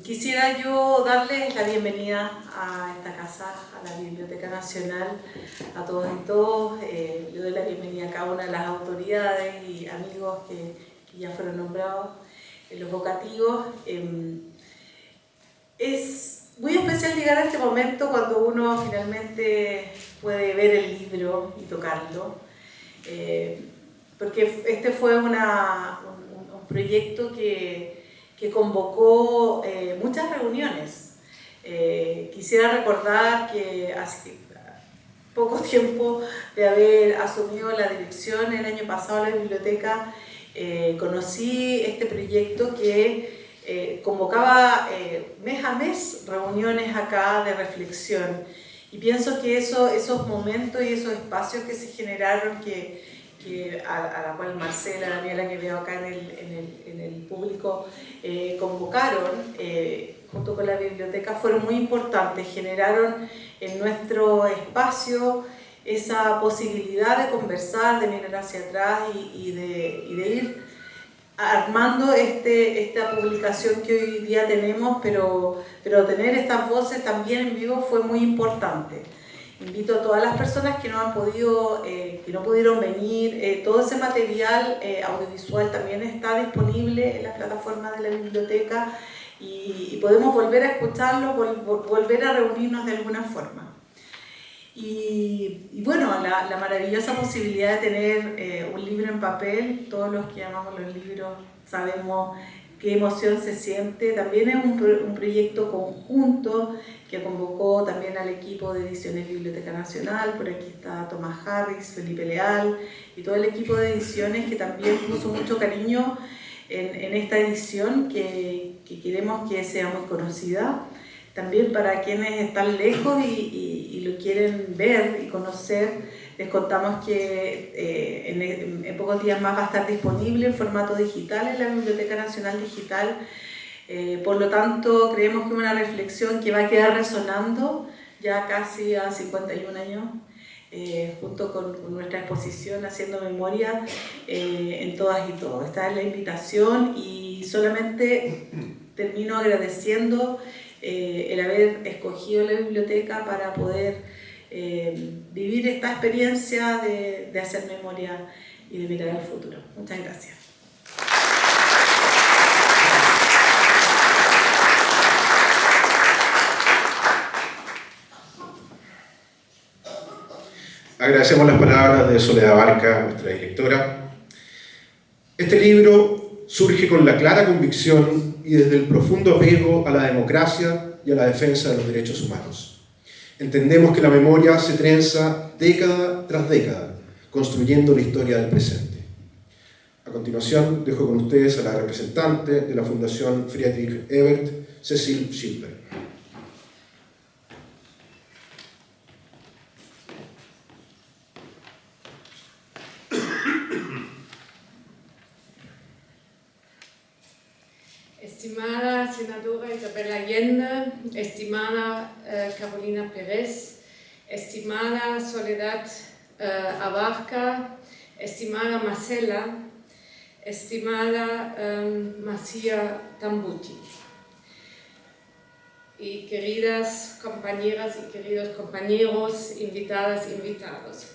Quisiera yo darles la bienvenida a esta casa, a la Biblioteca Nacional, a todos y todos. Yo doy la bienvenida a cada una de las autoridades y amigos que ya fueron nombrados en los vocativos. Es muy especial llegar a este momento cuando uno finalmente puede ver el libro y tocarlo, porque este fue un proyecto que convocó muchas reuniones. Quisiera recordar que hace poco tiempo de haber asumido la dirección el año pasado de la biblioteca, conocí este proyecto que convocaba mes a mes reuniones acá de reflexión, y pienso que esos momentos y esos espacios que se generaron, a la cual Marcela, Daniela, que veo acá en el público, convocaron junto con la biblioteca, fueron muy importantes. Generaron en nuestro espacio esa posibilidad de conversar, de mirar hacia atrás y de ir armando esta publicación que hoy día tenemos, pero tener estas voces también en vivo fue muy importante. Invito a todas las personas que no han podido, que no pudieron venir. Todo ese material audiovisual también está disponible en las plataformas de la biblioteca y podemos volver a escucharlo, volver a reunirnos de alguna forma. Y bueno, la maravillosa posibilidad de tener un libro en papel. Todos los que amamos los libros sabemos qué emoción se siente. También es un proyecto conjunto que convocó también al equipo de Ediciones Biblioteca Nacional. Por aquí está Tomás Harris, Felipe Leal y todo el equipo de ediciones, que también puso mucho cariño en esta edición que queremos que sea muy conocida. También para quienes están lejos y lo quieren ver y conocer, les contamos que en pocos días más va a estar disponible en formato digital en la Biblioteca Nacional Digital. Por lo tanto, creemos que es una reflexión que va a quedar resonando ya casi a 51 años, junto con nuestra exposición Haciendo Memoria en todas y todos. Esta es la invitación, y solamente termino agradeciendo el haber escogido la biblioteca para poder vivir esta experiencia de hacer memoria y de mirar al futuro. Muchas gracias. Agradecemos las palabras de Soledad Barca, nuestra directora. Este libro surge con la clara convicción y desde el profundo apego a la democracia y a la defensa de los derechos humanos. Entendemos que la memoria se trenza década tras década, construyendo la historia del presente. A continuación, dejo con ustedes a la representante de la Fundación Friedrich Ebert, Cecil Schilper. Estimada senadora Isabel Allende, estimada Carolina Pérez, estimada Soledad Abarca, estimada Marcela, estimada Marcia Tambuti, y queridas compañeras y queridos compañeros, invitadas e invitados.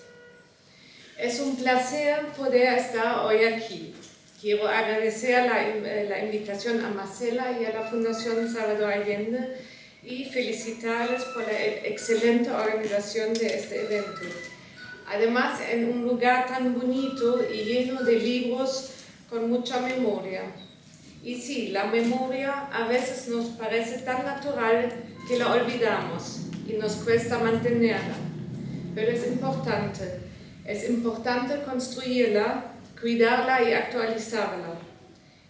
Es un placer poder estar hoy aquí. Quiero agradecer la invitación a Marcela y a la Fundación Salvador Allende y felicitarles por la excelente organización de este evento. Además, en un lugar tan bonito y lleno de libros con mucha memoria. Y sí, la memoria a veces nos parece tan natural que la olvidamos y nos cuesta mantenerla. Pero es importante construirla, cuidarla y actualizarla.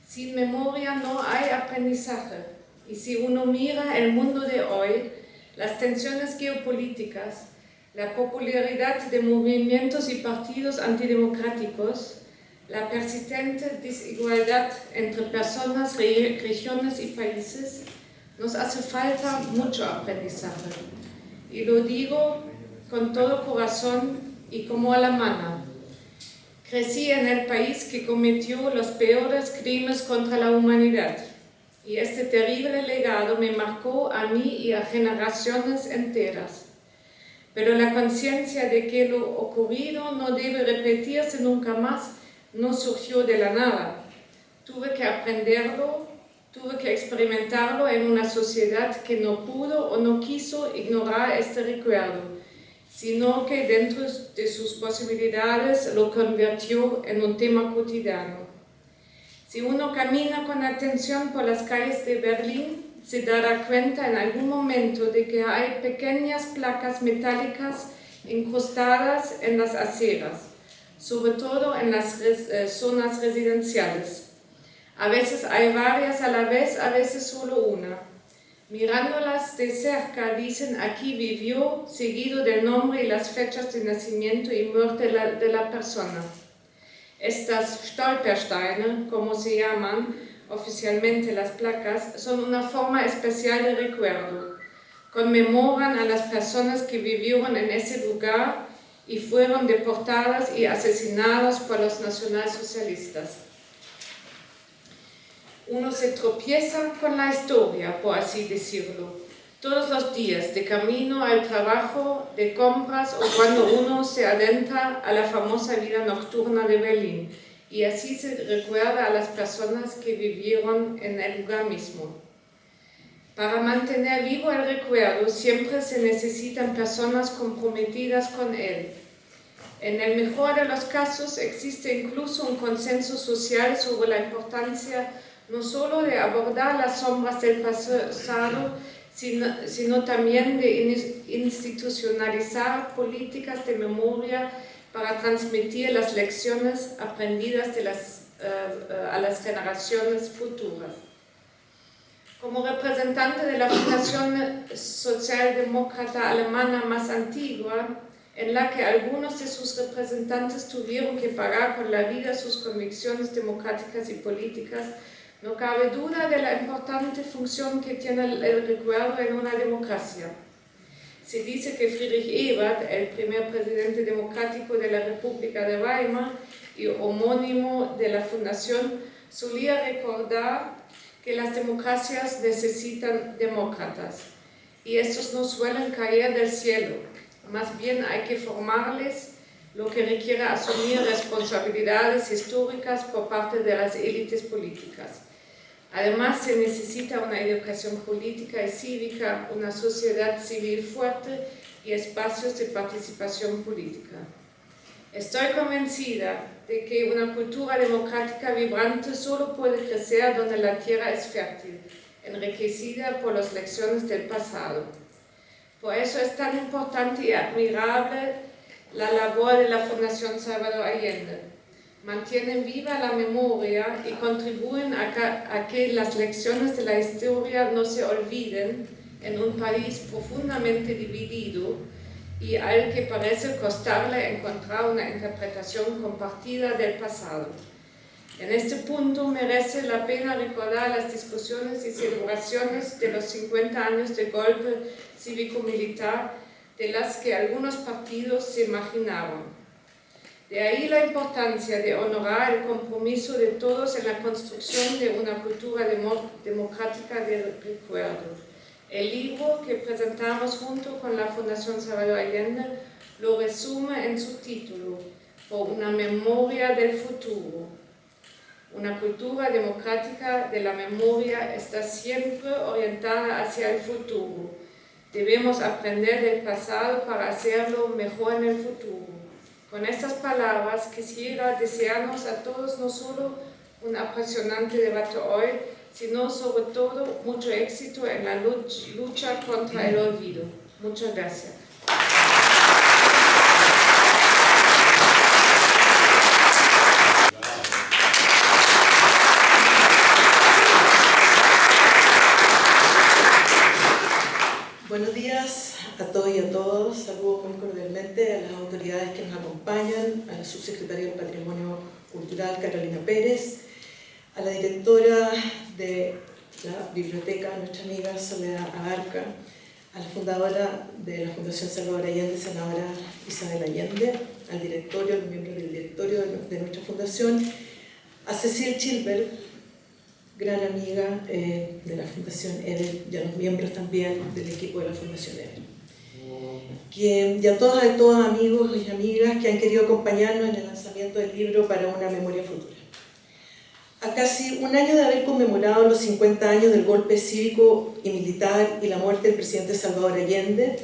Sin memoria no hay aprendizaje. Y si uno mira el mundo de hoy, las tensiones geopolíticas, la popularidad de movimientos y partidos antidemocráticos, la persistente desigualdad entre personas, regiones y países, nos hace falta mucho aprendizaje. Y lo digo con todo corazón y como alemana. Crecí en el país que cometió los peores crímenes contra la humanidad, y este terrible legado me marcó a mí y a generaciones enteras. Pero la conciencia de que lo ocurrido no debe repetirse nunca más no surgió de la nada. Tuve que aprenderlo, tuve que experimentarlo en una sociedad que no pudo o no quiso ignorar este recuerdo, sino que dentro de sus posibilidades lo convirtió en un tema cotidiano. Si uno camina con atención por las calles de Berlín, se dará cuenta en algún momento de que hay pequeñas placas metálicas incrustadas en las aceras, sobre todo en las zonas residenciales. A veces hay varias a la vez, a veces solo una. Mirándolas de cerca dicen aquí vivió, seguido del nombre y las fechas de nacimiento y muerte de la persona. Estas Stolpersteine, como se llaman oficialmente las placas, son una forma especial de recuerdo. Conmemoran a las personas que vivieron en ese lugar y fueron deportadas y asesinadas por los nacionalsocialistas. Uno se tropieza con la historia, por así decirlo, todos los días, de camino al trabajo, de compras o cuando uno se adentra a la famosa vida nocturna de Berlín, y así se recuerda a las personas que vivieron en el lugar mismo. Para mantener vivo el recuerdo siempre se necesitan personas comprometidas con él. En el mejor de los casos existe incluso un consenso social sobre la importancia no solo de abordar las sombras del pasado, sino también de institucionalizar políticas de memoria para transmitir las lecciones aprendidas a las generaciones futuras. Como representante de la Fundación Socialdemócrata Alemana más antigua, en la que algunos de sus representantes tuvieron que pagar con la vida sus convicciones democráticas y políticas, no cabe duda de la importante función que tiene el recuerdo en una democracia. Se dice que Friedrich Ebert, el primer presidente democrático de la República de Weimar y homónimo de la Fundación, solía recordar que las democracias necesitan demócratas, y estos no suelen caer del cielo, más bien hay que formarles, lo que requiere asumir responsabilidades históricas por parte de las élites políticas. Además, se necesita una educación política y cívica, una sociedad civil fuerte y espacios de participación política. Estoy convencida de que una cultura democrática vibrante solo puede crecer donde la tierra es fértil, enriquecida por las lecciones del pasado. Por eso es tan importante y admirable la labor de la Fundación Salvador Allende. Mantienen viva la memoria y contribuyen a que las lecciones de la historia no se olviden en un país profundamente dividido y al que parece costarle encontrar una interpretación compartida del pasado. En este punto merece la pena recordar las discusiones y celebraciones de los 50 años de golpe cívico-militar de las que algunos partidos se imaginaban. De ahí la importancia de honorar el compromiso de todos en la construcción de una cultura democrática del recuerdo. El libro que presentamos junto con la Fundación Salvador Allende lo resume en su título, Por una memoria del futuro. Una cultura democrática de la memoria está siempre orientada hacia el futuro. Debemos aprender del pasado para hacerlo mejor en el futuro. Con estas palabras quisiera desearnos a todos no solo un apasionante debate hoy, sino sobre todo mucho éxito en la lucha contra el olvido. Muchas gracias. Buenos días a todos y a todos. Saludo muy cordialmente a las autoridades que nos acompañan, a la subsecretaria del Patrimonio Cultural, Carolina Pérez, a la directora de la biblioteca, nuestra amiga Soledad Abarca, a la fundadora de la Fundación Salvador Allende, senadora Isabel Allende, al directorio, al miembro del directorio de nuestra fundación, a Cecil Chilberg, gran amiga de la Fundación Eder y a los miembros también del equipo de la Fundación Eder. Y a todas y todos amigos y amigas que han querido acompañarnos en el lanzamiento del libro Para una memoria futura. A casi un año de haber conmemorado los 50 años del golpe cívico y militar y la muerte del presidente Salvador Allende,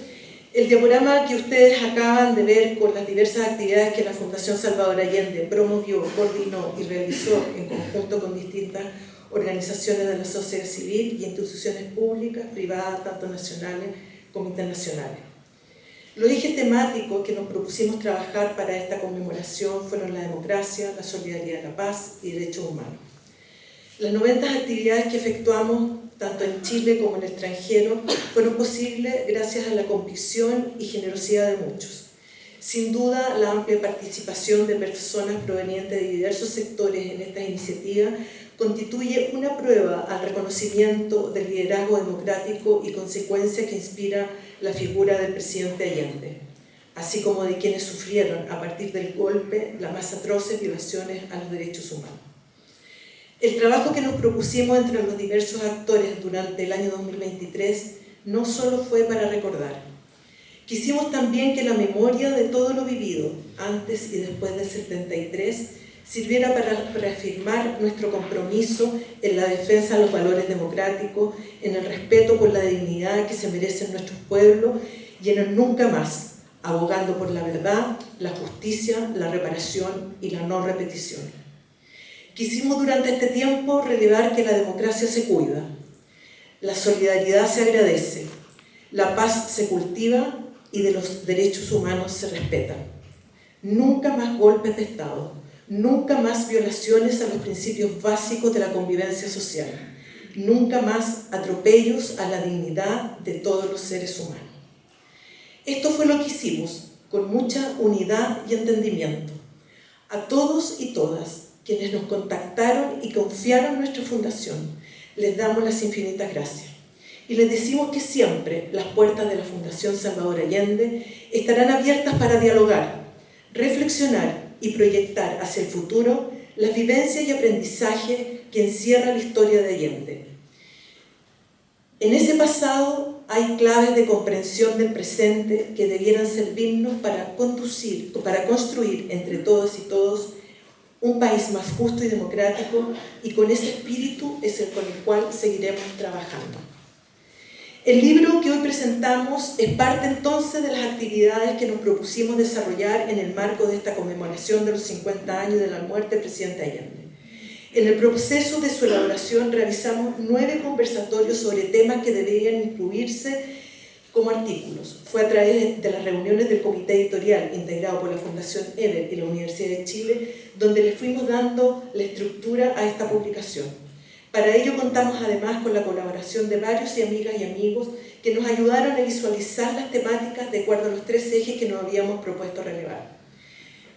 el diagrama que ustedes acaban de ver con las diversas actividades que la Fundación Salvador Allende promovió, coordinó y realizó en conjunto con distintas organizaciones de la sociedad civil y instituciones públicas, privadas, tanto nacionales como internacionales. Los ejes temáticos que nos propusimos trabajar para esta conmemoración fueron la democracia, la solidaridad, la paz y derechos humanos. Las 90 actividades que efectuamos, tanto en Chile como en el extranjero, fueron posibles gracias a la convicción y generosidad de muchos. Sin duda, la amplia participación de personas provenientes de diversos sectores en esta iniciativa constituye una prueba al reconocimiento del liderazgo democrático y consecuencia que inspira la figura del presidente Allende, así como de quienes sufrieron a partir del golpe las más atroces violaciones a los derechos humanos. El trabajo que nos propusimos entre los diversos actores durante el año 2023 no solo fue para recordar. Quisimos también que la memoria de todo lo vivido antes y después del 73 sirviera para reafirmar nuestro compromiso en la defensa de los valores democráticos, en el respeto por la dignidad que se merecen nuestros pueblos y en el nunca más, abogando por la verdad, la justicia, la reparación y la no repetición. Quisimos durante este tiempo relevar que la democracia se cuida, la solidaridad se agradece, la paz se cultiva y de los derechos humanos se respetan. Nunca más golpes de Estado, nunca más violaciones a los principios básicos de la convivencia social, nunca más atropellos a la dignidad de todos los seres humanos. Esto fue lo que hicimos, con mucha unidad y entendimiento. A todos y todas quienes nos contactaron y confiaron en nuestra fundación, les damos las infinitas gracias. Y les decimos que siempre las puertas de la Fundación Salvador Allende estarán abiertas para dialogar, reflexionar y proyectar hacia el futuro las vivencias y aprendizaje que encierra la historia de Allende. En ese pasado hay claves de comprensión del presente que debieran servirnos para construir entre todos y todos un país más justo y democrático, y con ese espíritu es el con el cual seguiremos trabajando. El libro que hoy presentamos es parte entonces de las actividades que nos propusimos desarrollar en el marco de esta conmemoración de los 50 años de la muerte del presidente Allende. En el proceso de su elaboración realizamos 9 conversatorios sobre temas que deberían incluirse como artículos. Fue a través de las reuniones del comité editorial integrado por la Fundación Eder y la Universidad de Chile donde le fuimos dando la estructura a esta publicación. Para ello contamos además con la colaboración de varios amigas y amigos que nos ayudaron a visualizar las temáticas de acuerdo a los 3 ejes que nos habíamos propuesto relevar.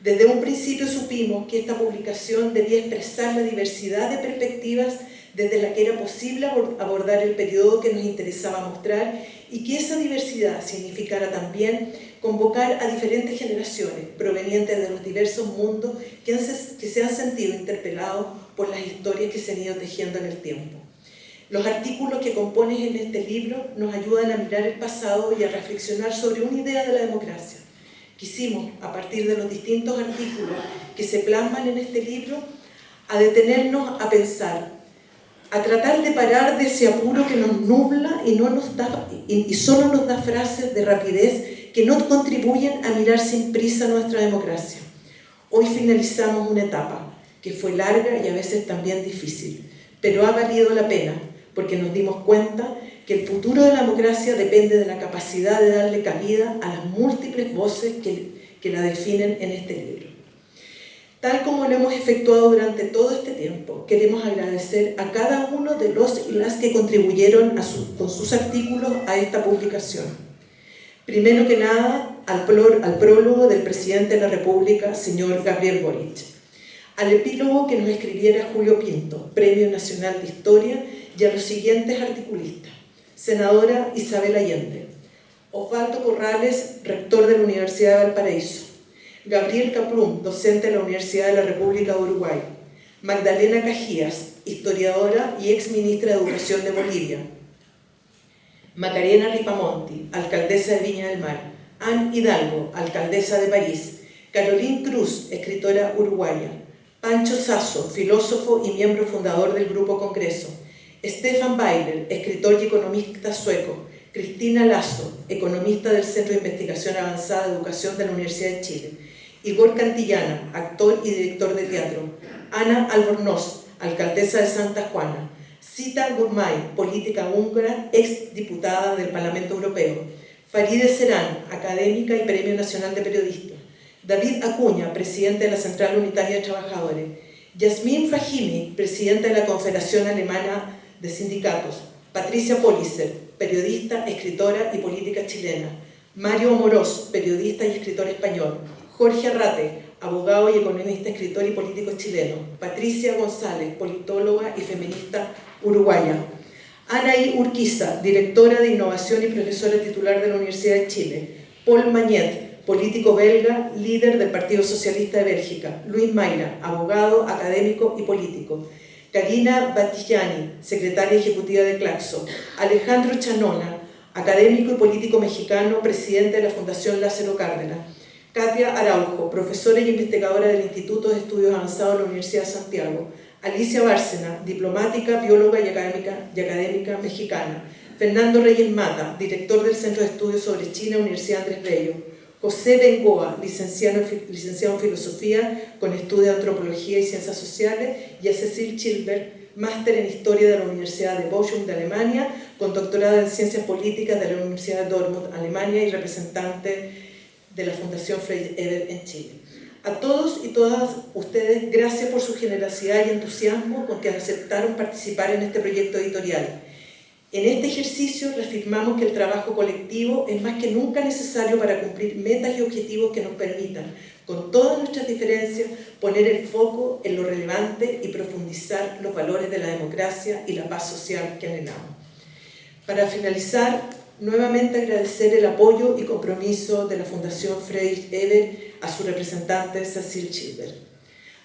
Desde un principio supimos que esta publicación debía expresar la diversidad de perspectivas desde la que era posible abordar el periodo que nos interesaba mostrar y que esa diversidad significara también convocar a diferentes generaciones provenientes de los diversos mundos que se han sentido interpelados por las historias que se han ido tejiendo en el tiempo. Los artículos que componen en este libro nos ayudan a mirar el pasado y a reflexionar sobre una idea de la democracia. Quisimos, a partir de los distintos artículos que se plasman en este libro, a detenernos a pensar, a tratar de parar de ese apuro que nos nubla y solo nos da frases de rapidez que no contribuyen a mirar sin prisa nuestra democracia. Hoy finalizamos una etapa que fue larga y a veces también difícil, pero ha valido la pena porque nos dimos cuenta que el futuro de la democracia depende de la capacidad de darle cabida a las múltiples voces que la definen en este libro. Tal como lo hemos efectuado durante todo este tiempo, queremos agradecer a cada uno de los y las que contribuyeron con sus artículos a esta publicación. Primero que nada, al prólogo del presidente de la República, señor Gabriel Boric. Al epílogo que nos escribiera Julio Pinto, Premio Nacional de Historia, y a los siguientes articulistas. Senadora Isabel Allende, Osvaldo Corrales, rector de la Universidad de Valparaíso, Gabriel Caplún, docente de la Universidad de la República de Uruguay, Magdalena Cajías, historiadora y exministra de Educación de Bolivia. Macarena Ripamonti, alcaldesa de Viña del Mar. Anne Hidalgo, alcaldesa de París. Carolín Cruz, escritora uruguaya. Pancho Sasso, filósofo y miembro fundador del Grupo Congreso. Stefan Weiler, escritor y economista sueco. Cristina Lazo, economista del Centro de Investigación Avanzada de Educación de la Universidad de Chile. Igor Cantillana, actor y director de teatro. Ana Albornoz, alcaldesa de Santa Juana. Zita Gurmay, política húngara, ex diputada del Parlamento Europeo. Faride Serán, académica y Premio Nacional de Periodistas. David Acuña, presidente de la Central Unitaria de Trabajadores. Yasmín Fahimi, presidenta de la Confederación Alemana de Sindicatos. Patricia Pollicer, periodista, escritora y política chilena. Mario Amorós, periodista y escritor español. Jorge Arrate, abogado y economista, escritor y político chileno. Patricia González, politóloga y feminista uruguaya. Anaí Urquiza, directora de innovación y profesora titular de la Universidad de Chile. Paul Magnet, político belga, líder del Partido Socialista de Bélgica. Luis Mayra, abogado, académico y político. Karina Battigiani, secretaria ejecutiva de Claxo. Alejandro Chanona, académico y político mexicano, presidente de la Fundación Lázaro Cárdenas. Katia Araujo, profesora y investigadora del Instituto de Estudios Avanzados de la Universidad de Santiago. Alicia Bárcena, diplomática, bióloga y académica mexicana. Fernando Reyes Mata, director del Centro de Estudios sobre China, Universidad Andrés Bello. José Bengoa, licenciado en Filosofía con estudio de Antropología y Ciencias Sociales. Y a Cecil Chilbert, máster en Historia de la Universidad de Bochum de Alemania, con doctorado en Ciencias Políticas de la Universidad de Dortmund, Alemania, y representante de la Fundación Frei Eber en Chile. A todos y todas ustedes, gracias por su generosidad y entusiasmo con que aceptaron participar en este proyecto editorial. En este ejercicio reafirmamos que el trabajo colectivo es más que nunca necesario para cumplir metas y objetivos que nos permitan, con todas nuestras diferencias, poner el foco en lo relevante y profundizar los valores de la democracia y la paz social que anhelamos. Para finalizar, nuevamente agradecer el apoyo y compromiso de la Fundación Frei Eber a su representante Cecil Chilbert,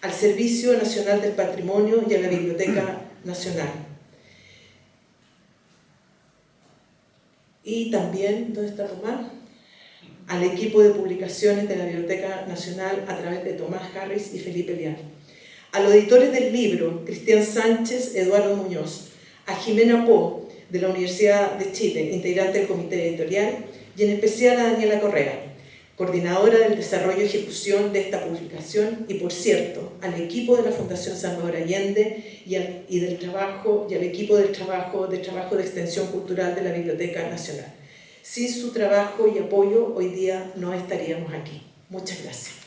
al Servicio Nacional del Patrimonio y a la Biblioteca Nacional. Y también, ¿dónde está Tomás? Al equipo de publicaciones de la Biblioteca Nacional a través de Tomás Harris y Felipe Leal. A los editores del libro, Cristian Sánchez, Eduardo Muñoz. A Jimena Po, de la Universidad de Chile, integrante del comité editorial, y en especial a Daniela Correa, coordinadora del desarrollo y ejecución de esta publicación, y por cierto, al equipo de la Fundación Salvador Allende y al equipo del trabajo de extensión cultural de la Biblioteca Nacional. Sin su trabajo y apoyo, hoy día no estaríamos aquí. Muchas gracias.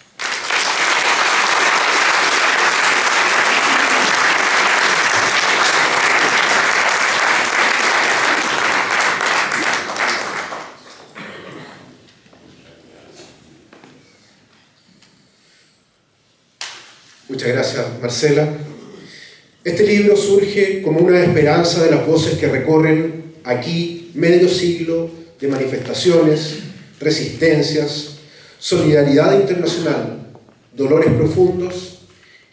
Muchas gracias, Marcela. Este libro surge como una esperanza de las voces que recorren aquí medio siglo de manifestaciones, resistencias, solidaridad internacional, dolores profundos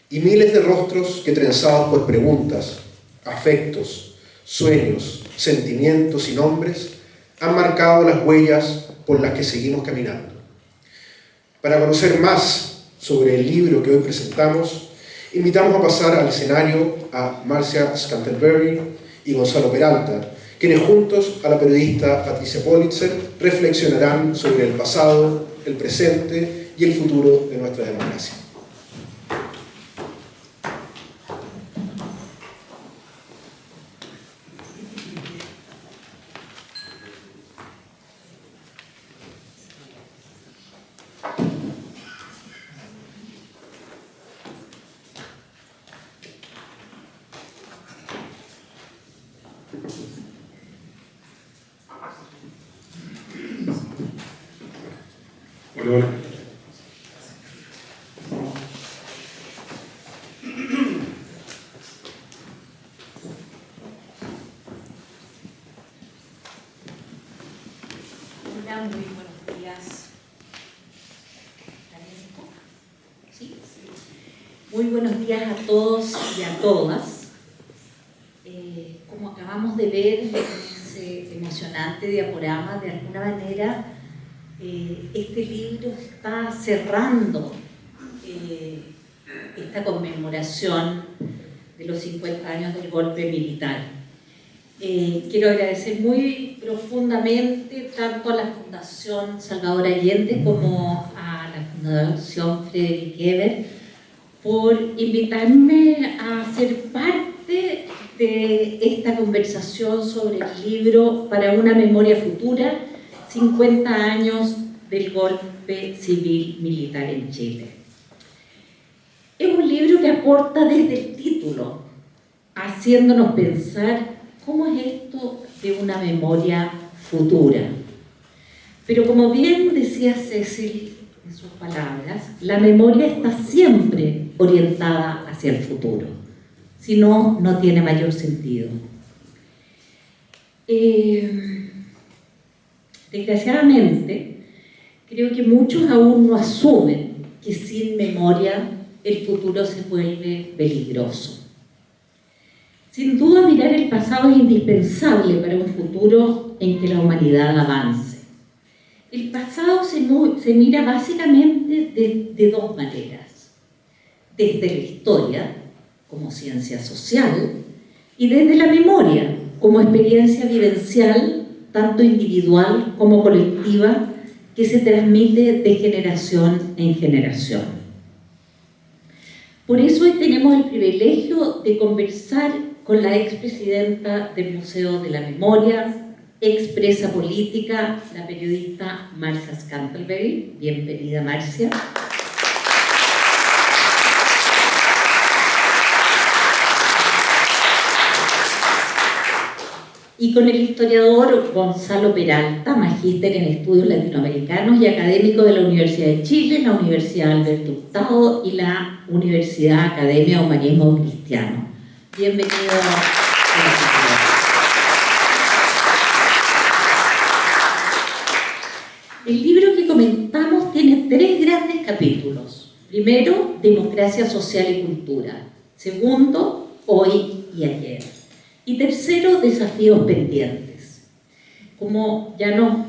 y miles de rostros que, trenzados por preguntas, afectos, sueños, sentimientos y nombres, han marcado las huellas por las que seguimos caminando. Para conocer más sobre el libro que hoy presentamos, invitamos a pasar al escenario a Marcia Scantlebury y Gonzalo Peralta, quienes juntos a la periodista Patricia Pollicer reflexionarán sobre el pasado, el presente y el futuro de nuestra democracia. Hola. Hola, muy buenos días. ¿Sí? Muy buenos días a todos y a todas. Como acabamos de ver en ese emocionante diaporama, de alguna manera este libro está cerrando esta conmemoración de los 50 años del golpe militar. Quiero agradecer muy profundamente tanto a la Fundación Salvador Allende como a la Fundación Friedrich Ebert por invitarme a ser parte de esta conversación sobre el libro Para una memoria futura, 50 años del golpe civil militar en Chile. Es un libro que aporta desde el título, haciéndonos pensar cómo es esto de una memoria futura. Pero como bien decía Cecil en sus palabras, la memoria está siempre orientada hacia el futuro. Si no, no tiene mayor sentido. Desgraciadamente, creo que muchos aún no asumen que sin memoria el futuro se vuelve peligroso. Sin duda, mirar el pasado es indispensable para un futuro en que la humanidad avance. El pasado se mira básicamente de dos maneras: desde la historia, como ciencia social, y desde la memoria, como experiencia vivencial, tanto individual como colectiva, que se transmite de generación en generación. Por eso hoy tenemos el privilegio de conversar con la expresidenta del Museo de la Memoria, expresa política, la periodista Marcia Scantlebury. Bienvenida, Marcia. Y con el historiador Gonzalo Peralta, magíster en estudios latinoamericanos y académico de la Universidad de Chile, la Universidad Alberto Hurtado y la Universidad Academia Humanismo Cristiano. Bienvenido a la sociedad. El libro que comentamos tiene 3 grandes capítulos. Primero, democracia social y cultura. Segundo, hoy y ayer. Y tercero, desafíos pendientes. Como ya nos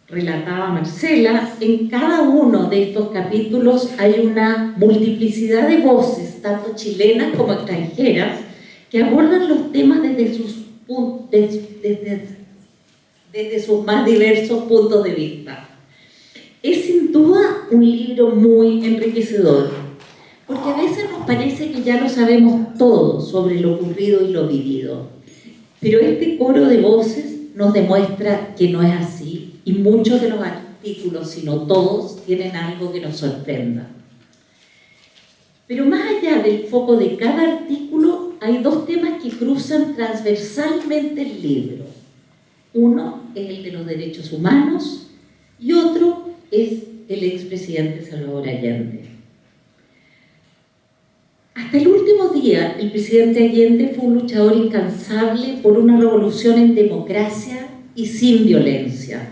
relataba Marcela, en cada uno de estos capítulos hay una multiplicidad de voces, tanto chilenas como extranjeras, que abordan los temas desde sus más diversos puntos de vista. Es sin duda un libro muy enriquecedor, porque a veces nos parece que ya lo sabemos todo sobre lo ocurrido y lo vivido. Pero este coro de voces nos demuestra que no es así, y muchos de los artículos, si no todos, tienen algo que nos sorprenda. Pero más allá del foco de cada artículo, hay 2 temas que cruzan transversalmente el libro. Uno es el de los derechos humanos y otro es el expresidente Salvador Allende. Hasta el último día, el presidente Allende fue un luchador incansable por una revolución en democracia y sin violencia.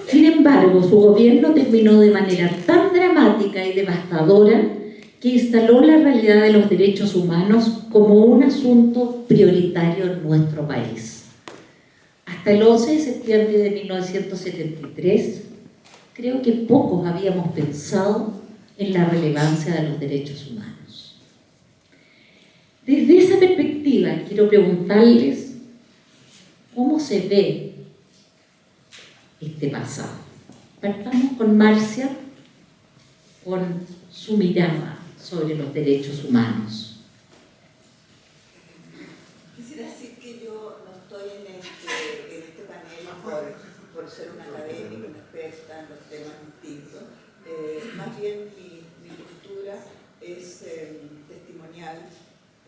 Sin embargo, su gobierno terminó de manera tan dramática y devastadora que instaló la realidad de los derechos humanos como un asunto prioritario en nuestro país. Hasta el 11 de septiembre de 1973, creo que pocos habíamos pensado en la relevancia de los derechos humanos. Desde esa perspectiva, quiero preguntarles cómo se ve este pasado. Partamos con Marcia, con su mirada sobre los derechos humanos. Quisiera decir que yo no estoy en este panel por ser una académica, una experta en los temas distintos. Más bien mi postura es testimonial.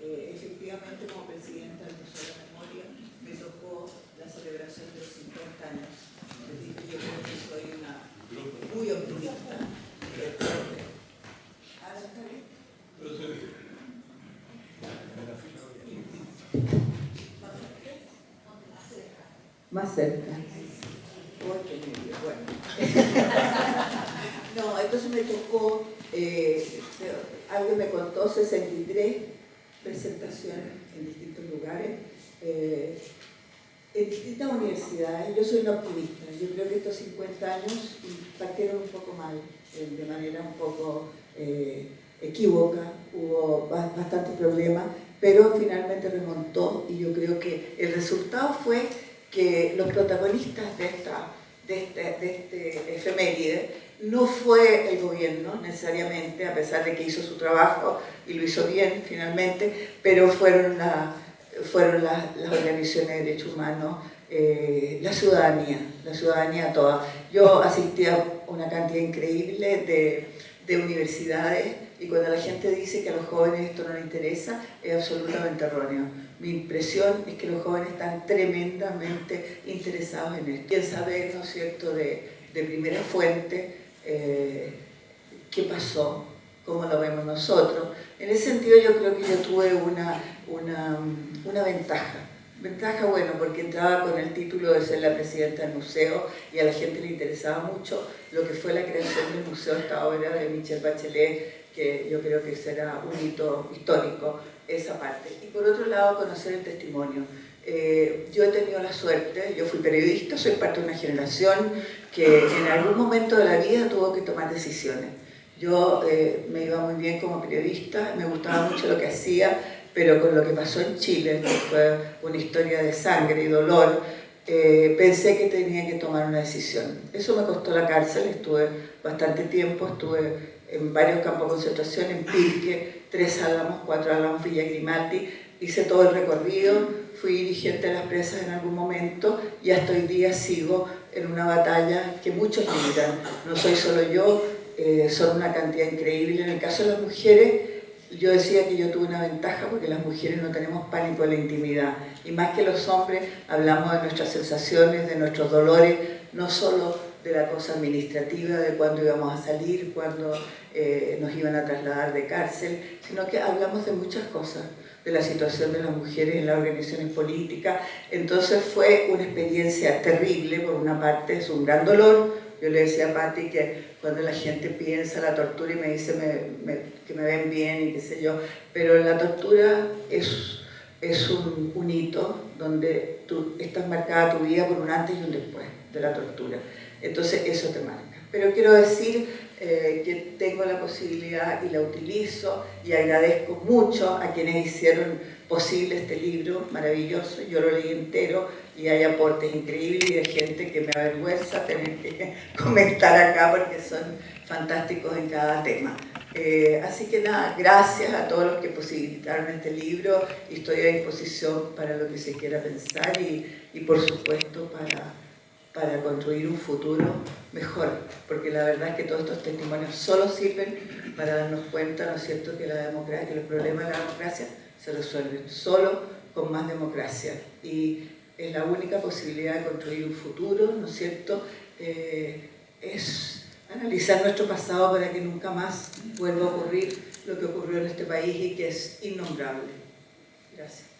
Efectivamente, como presidenta del Museo de la Memoria, me tocó la celebración de los 50 años. Yo creo que soy una muy optimista. Más cerca. Bueno. No, entonces me tocó Alguien me contó 63 presentaciones en distintos lugares, en distintas universidades. Yo soy una optimista. Yo creo que estos 50 años partieron un poco mal, de manera un poco equívoca. Hubo bastantes problemas, pero finalmente remontó, y yo creo que el resultado fue que los protagonistas de este efeméride no fue el gobierno necesariamente, a pesar de que hizo su trabajo y lo hizo bien finalmente, pero fueron las organizaciones de derechos humanos, la ciudadanía toda. Yo asistí a una cantidad increíble de universidades, y cuando la gente dice que a los jóvenes esto no les interesa, es absolutamente erróneo. Mi impresión es que los jóvenes están tremendamente interesados en esto. Quieren saber, ¿no es cierto?, de primera fuente qué pasó, cómo lo vemos nosotros. En ese sentido yo creo que yo tuve una ventaja. Ventaja, bueno, porque entraba con el título de ser la presidenta del museo, y a la gente le interesaba mucho lo que fue la creación del museo, esta obra de Michelle Bachelet, que yo creo que será un hito histórico, esa parte. Y por otro lado, conocer el testimonio. Yo he tenido la suerte, yo fui periodista, soy parte de una generación que en algún momento de la vida tuvo que tomar decisiones. Yo me iba muy bien como periodista, me gustaba mucho lo que hacía, pero con lo que pasó en Chile, que fue una historia de sangre y dolor, pensé que tenía que tomar una decisión. Eso me costó la cárcel, estuve bastante tiempo, estuve en varios campos de concentración, en Pirque, 3 Álamos, 4 Álamos, Villa Grimaldi, hice todo el recorrido, fui dirigente de las presas en algún momento, y hasta hoy día sigo en una batalla que muchos libran. No soy solo yo, son una cantidad increíble. En el caso de las mujeres, yo decía que yo tuve una ventaja porque las mujeres no tenemos pánico de la intimidad, y más que los hombres hablamos de nuestras sensaciones, de nuestros dolores, no solo de la cosa administrativa, de cuándo íbamos a salir, cuándo nos iban a trasladar de cárcel, sino que hablamos de muchas cosas, de la situación de las mujeres en las organizaciones políticas. Entonces fue una experiencia terrible. Por una parte es un gran dolor. Yo le decía a Patti que cuando la gente piensa la tortura y me dice que me ven bien y qué sé yo, pero la tortura es un hito donde tú estás marcada tu vida por un antes y un después de la tortura. Entonces eso te marca. Pero quiero decir que tengo la posibilidad y la utilizo, y agradezco mucho a quienes hicieron posible este libro maravilloso. Yo lo leí entero y hay aportes increíbles y de gente que me avergüenza tener que comentar acá porque son fantásticos en cada tema. Así que nada, gracias a todos los que posibilitaron este libro, y estoy a disposición para lo que se quiera pensar y por supuesto para construir un futuro mejor, porque la verdad es que todos estos testimonios solo sirven para darnos cuenta, ¿no es cierto?, que la democracia, que los problemas de la democracia se resuelven solo con más democracia, y es la única posibilidad de construir un futuro, ¿no es cierto?, es analizar nuestro pasado para que nunca más vuelva a ocurrir lo que ocurrió en este país y que es innombrable. Gracias.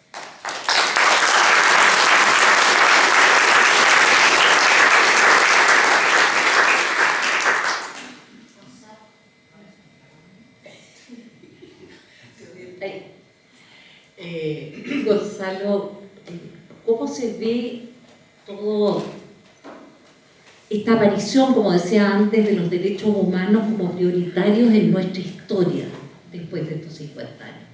Gonzalo, ¿cómo se ve toda esta aparición, como decía antes, de los derechos humanos como prioritarios en nuestra historia después de estos 50 años?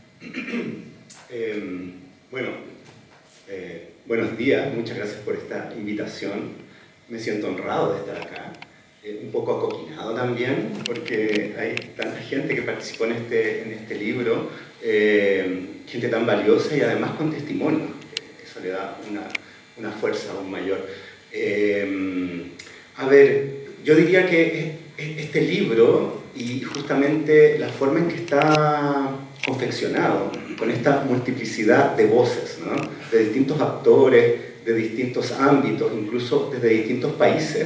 Buenos días, muchas gracias por esta invitación. Me siento honrado de estar acá, un poco acoquinado también, porque hay tanta gente que participó en este libro, gente tan valiosa y además con testimonio, que eso le da una fuerza aún mayor. A ver, yo diría que este libro, y justamente la forma en que está confeccionado, con esta multiplicidad de voces, ¿no?, de distintos actores, de distintos ámbitos, incluso desde distintos países,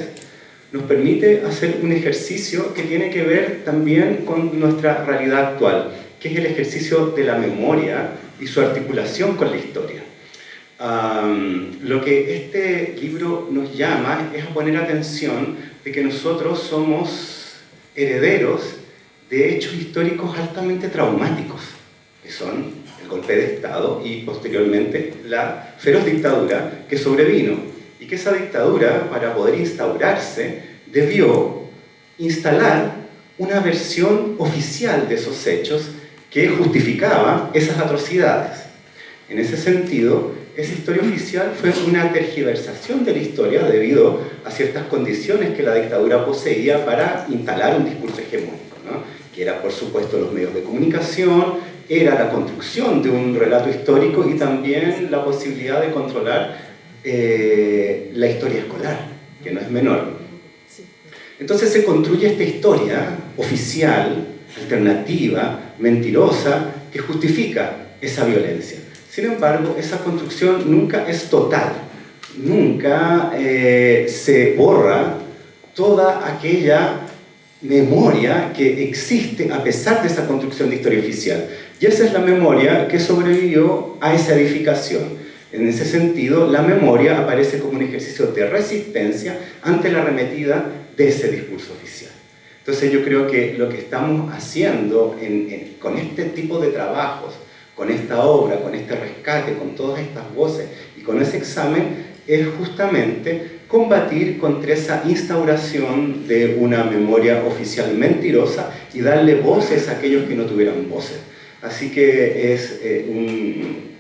nos permite hacer un ejercicio que tiene que ver también con nuestra realidad actual, que es el ejercicio de la memoria y su articulación con la historia. Lo que este libro nos llama es a poner atención de que nosotros somos herederos de hechos históricos altamente traumáticos, que son el golpe de Estado y posteriormente la feroz dictadura que sobrevino, y que esa dictadura, para poder instaurarse, debió instalar una versión oficial de esos hechos que justificaba esas atrocidades. En ese sentido, esa historia oficial fue una tergiversación de la historia debido a ciertas condiciones que la dictadura poseía para instalar un discurso hegemónico, ¿no? Que era, por supuesto, los medios de comunicación, era la construcción de un relato histórico y también la posibilidad de controlar la historia escolar, que no es menor. Entonces se construye esta historia oficial, alternativa, mentirosa, que justifica esa violencia. Sin embargo, esa construcción nunca es total, nunca se borra toda aquella memoria que existe a pesar de esa construcción de historia oficial. Y esa es la memoria que sobrevivió a esa edificación. En ese sentido, la memoria aparece como un ejercicio de resistencia ante la arremetida de ese discurso oficial. Entonces yo creo que lo que estamos haciendo con este tipo de trabajos, con esta obra, con este rescate, con todas estas voces y con ese examen, es justamente combatir contra esa instauración de una memoria oficial mentirosa y darle voces a aquellos que no tuvieran voces. Así que es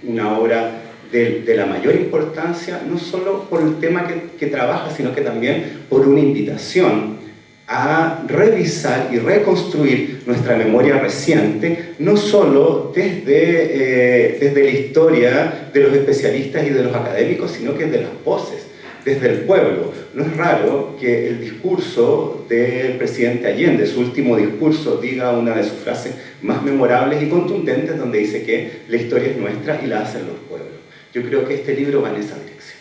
una obra de la mayor importancia, no solo por el tema que trabaja, sino que también por una invitación a revisar y reconstruir nuestra memoria reciente, no solo desde la historia de los especialistas y de los académicos, sino que desde las voces, desde el pueblo. No es raro que el discurso del presidente Allende, su último discurso, diga una de sus frases más memorables y contundentes, donde dice que la historia es nuestra y la hacen los pueblos. Yo creo que este libro va en esa dirección.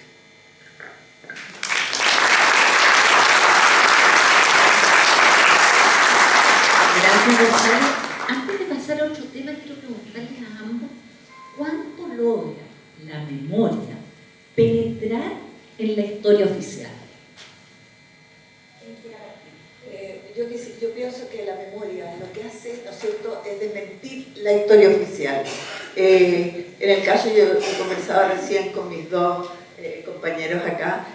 Gracias, Gonzalo. Antes de pasar a otro tema, quiero preguntarles a ambos ¿cuánto logra la memoria penetrar en la historia oficial? Yo pienso que la memoria lo que hace, ¿no es cierto?, es desmentir la historia oficial. En el caso, yo he conversado recién con mis dos compañeros acá,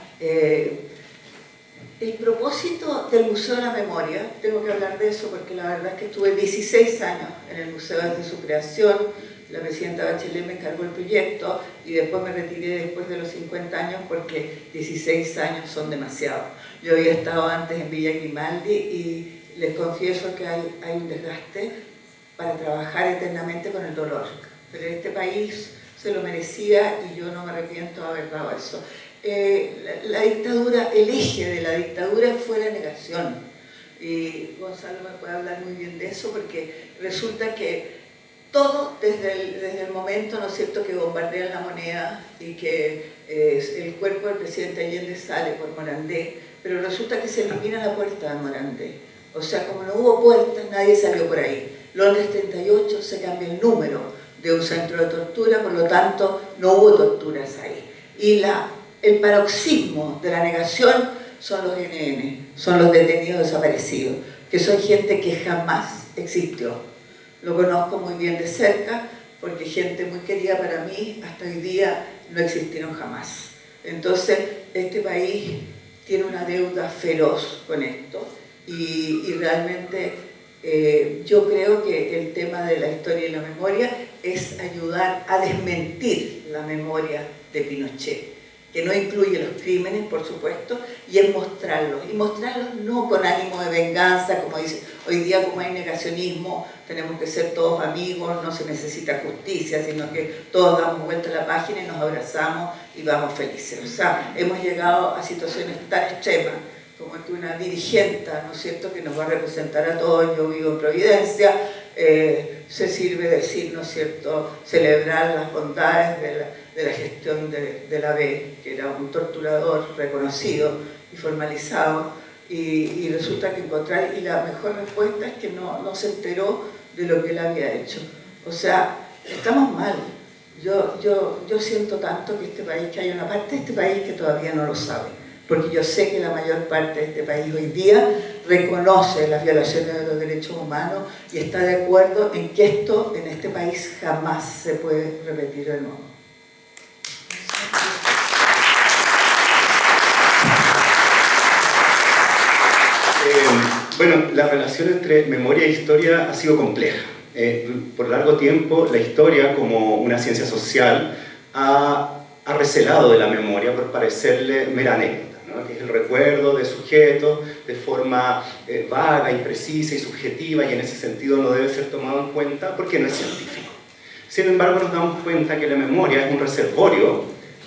el propósito del Museo de la Memoria, tengo que hablar de eso porque la verdad es que estuve 16 años en el museo desde su creación. La presidenta Bachelet me encargó el proyecto y después me retiré después de los 50 años porque 16 años son demasiados. Yo había estado antes en Villa Grimaldi y les confieso que hay un desgaste para trabajar eternamente con el dolor. Pero este país se lo merecía y yo no me arrepiento de haber dado eso. La dictadura, el eje de la dictadura fue la negación. Y Gonzalo me puede hablar muy bien de eso porque resulta que todo desde el momento, ¿no es cierto?, que bombardean la moneda y que el cuerpo del presidente Allende sale por Morandé, pero resulta que se elimina la puerta de Morandé. O sea, como no hubo puertas, nadie salió por ahí. Londres 38 se cambia el número de un centro de tortura, por lo tanto no hubo torturas ahí. Y el paroxismo de la negación son los NN, son los detenidos desaparecidos, que son gente que jamás existió. Lo conozco muy bien de cerca, porque gente muy querida para mí, hasta hoy día no existieron jamás. Entonces, este país tiene una deuda feroz con esto, y realmente yo creo que el tema de la historia y la memoria es ayudar a desmentir la memoria de Pinochet, que no incluye los crímenes, por supuesto, y es mostrarlos. Y mostrarlos no con ánimo de venganza, como dice, hoy día como hay negacionismo, tenemos que ser todos amigos, no se necesita justicia, sino que todos damos vuelta a la página y nos abrazamos y vamos felices. O sea, hemos llegado a situaciones tan extremas como que una dirigente, ¿no es cierto?, que nos va a representar a todos, yo vivo en Providencia, se sirve decir, ¿no es cierto?, celebrar las bondades de la gestión de la B, que era un torturador reconocido y formalizado, y resulta que y la mejor respuesta es que no se enteró de lo que él había hecho. O sea, estamos mal. Yo siento tanto que este país, que hay una parte de este país que todavía no lo sabe. porque yo sé que la mayor parte de este país hoy día reconoce las violaciones de los derechos humanos y está de acuerdo en que esto en este país jamás se puede repetir de nuevo. Bueno, la relación entre memoria e historia ha sido compleja. Por largo tiempo, la historia, como una ciencia social, ha recelado de la memoria por parecerle mera anécdota, ¿no? Que es el recuerdo de sujetos de forma vaga, imprecisa y subjetiva, y en ese sentido no debe ser tomado en cuenta porque no es científico. Sin embargo, nos damos cuenta que la memoria es un reservorio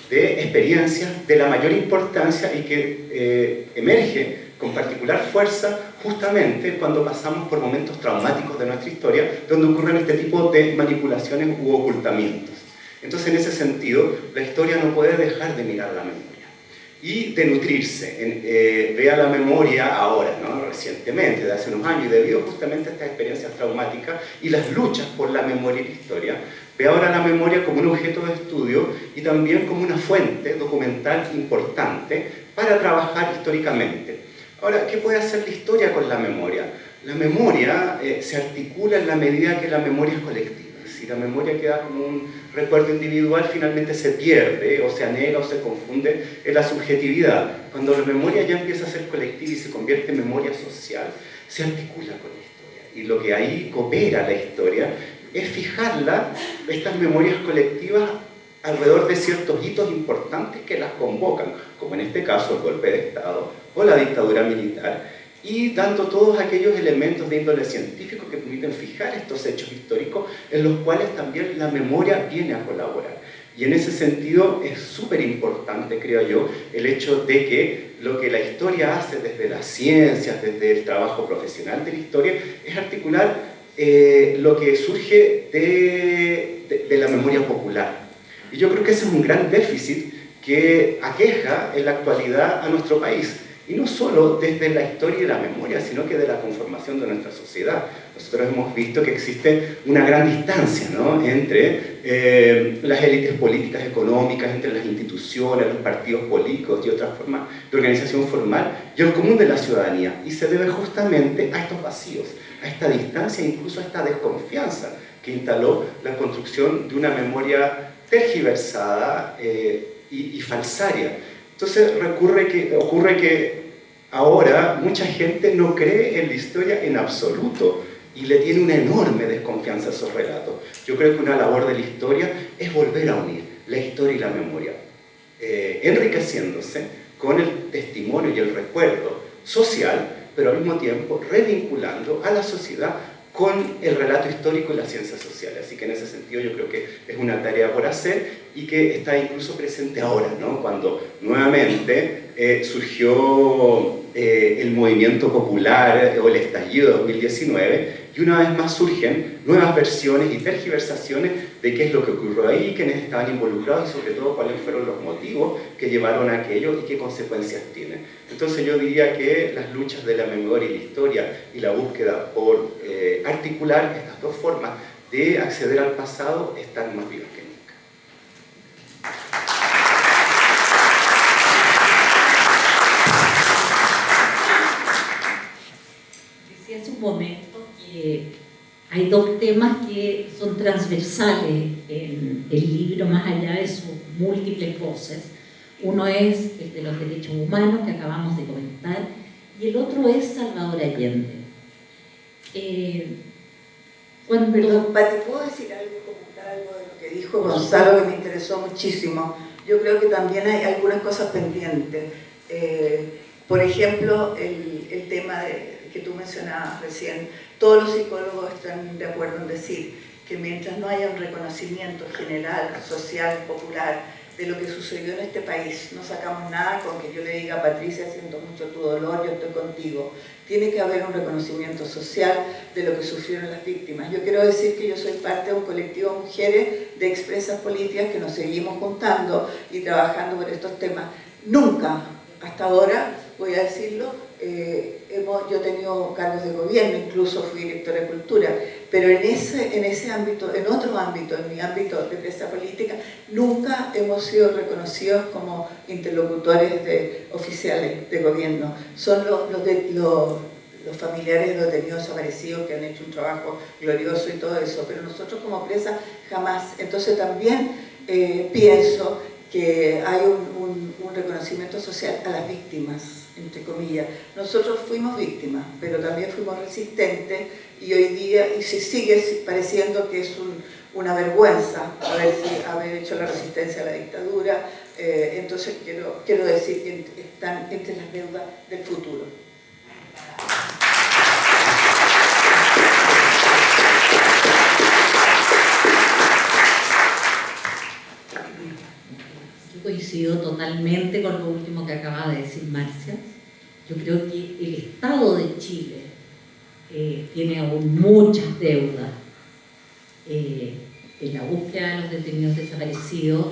de experiencias de la mayor importancia y que emerge con particular fuerza justamente cuando pasamos por momentos traumáticos de nuestra historia, donde ocurren este tipo de manipulaciones u ocultamientos. Entonces, en ese sentido, la historia no puede dejar de mirar la memoria y de nutrirse. Vea la memoria ahora, ¿no? Recientemente, de hace unos años, y debido justamente a estas experiencias traumáticas y las luchas por la memoria y la historia, ve ahora la memoria como un objeto de estudio y también como una fuente documental importante para trabajar históricamente. Ahora, ¿qué puede hacer la historia con la memoria? La memoria se articula en la medida que la memoria es colectiva. Si la memoria queda como un recuerdo individual, finalmente se pierde, o se anhela, o se confunde en la subjetividad. Cuando la memoria ya empieza a ser colectiva y se convierte en memoria social, se articula con la historia. Y lo que ahí coopera la historia es fijarla, estas memorias colectivas, alrededor de ciertos hitos importantes que las convocan, como en este caso el golpe de Estado o la dictadura militar, y dando todos aquellos elementos de índole científico que permiten fijar estos hechos históricos en los cuales también la memoria viene a colaborar. Y en ese sentido es súper importante, creo yo, el hecho de que lo que la historia hace desde las ciencias, desde el trabajo profesional de la historia, es articular lo que surge de la memoria popular. Y yo creo que ese es un gran déficit que aqueja en la actualidad a nuestro país. Y no solo desde la historia y la memoria, sino que de la conformación de nuestra sociedad. Nosotros hemos visto que existe una gran distancia, ¿no?, entre las élites políticas, económicas, entre las instituciones, los partidos políticos y otras formas de organización formal, y el común de la ciudadanía. Y se debe justamente a estos vacíos, a esta distancia, incluso a esta desconfianza que instaló la construcción de una memoria tergiversada y falsaria. Entonces ocurre que ahora mucha gente no cree en la historia en absoluto y le tiene una enorme desconfianza a esos relatos. Yo creo que una labor de la historia es volver a unir la historia y la memoria, enriqueciéndose con el testimonio y el recuerdo social, pero al mismo tiempo revinculando a la sociedad con el relato histórico y las ciencias sociales. Así que en ese sentido yo creo que es una tarea por hacer y que está incluso presente ahora, ¿no?, cuando nuevamente surgió el movimiento popular o el estallido de 2019, y una vez más surgen nuevas versiones y tergiversaciones de qué es lo que ocurrió ahí, quiénes estaban involucrados y sobre todo cuáles fueron los motivos que llevaron a aquello y qué consecuencias tienen. Entonces yo diría que las luchas de la memoria y la historia y la búsqueda por articular estas dos formas de acceder al pasado están más vivas que nunca. Decía hace un momento que hay dos temas que son transversales en el libro, más allá de sus múltiples voces. Uno es el de los derechos humanos, que acabamos de comentar, y el otro es Salvador Allende. Perdón, Pati, ¿puedo decir algo, comentar algo de lo que dijo Gonzalo, que me interesó muchísimo? Yo creo que también hay algunas cosas pendientes. Por ejemplo, el tema que tú mencionabas recién. Todos los psicólogos están de acuerdo en decir que mientras no haya un reconocimiento general, social, popular, de lo que sucedió en este país, no sacamos nada con que yo le diga a Patricia, siento mucho tu dolor, yo estoy contigo. Tiene que haber un reconocimiento social de lo que sufrieron las víctimas. Yo quiero decir que yo soy parte de un colectivo de mujeres de expresas políticas que nos seguimos juntando y trabajando por estos temas. Nunca, hasta ahora, voy voy a decirlo, yo he tenido cargos de gobierno, incluso fui directora de cultura, pero en ese ámbito, en otro ámbito, en mi ámbito de presa política, nunca hemos sido reconocidos como interlocutores oficiales de gobierno. Son los familiares de los detenidos desaparecidos que han hecho un trabajo glorioso y todo eso, pero nosotros como presa jamás. Entonces también pienso que hay un reconocimiento social a las víctimas, entre comillas. Nosotros fuimos víctimas, pero también fuimos resistentes, y hoy día, y se sigue pareciendo que es una vergüenza haber hecho la resistencia a la dictadura. Entonces quiero decir que están entre las deudas del futuro. Coincido totalmente con lo último que acaba de decir Marcia. Yo creo que el Estado de Chile tiene aún muchas deudas en la búsqueda de los detenidos desaparecidos,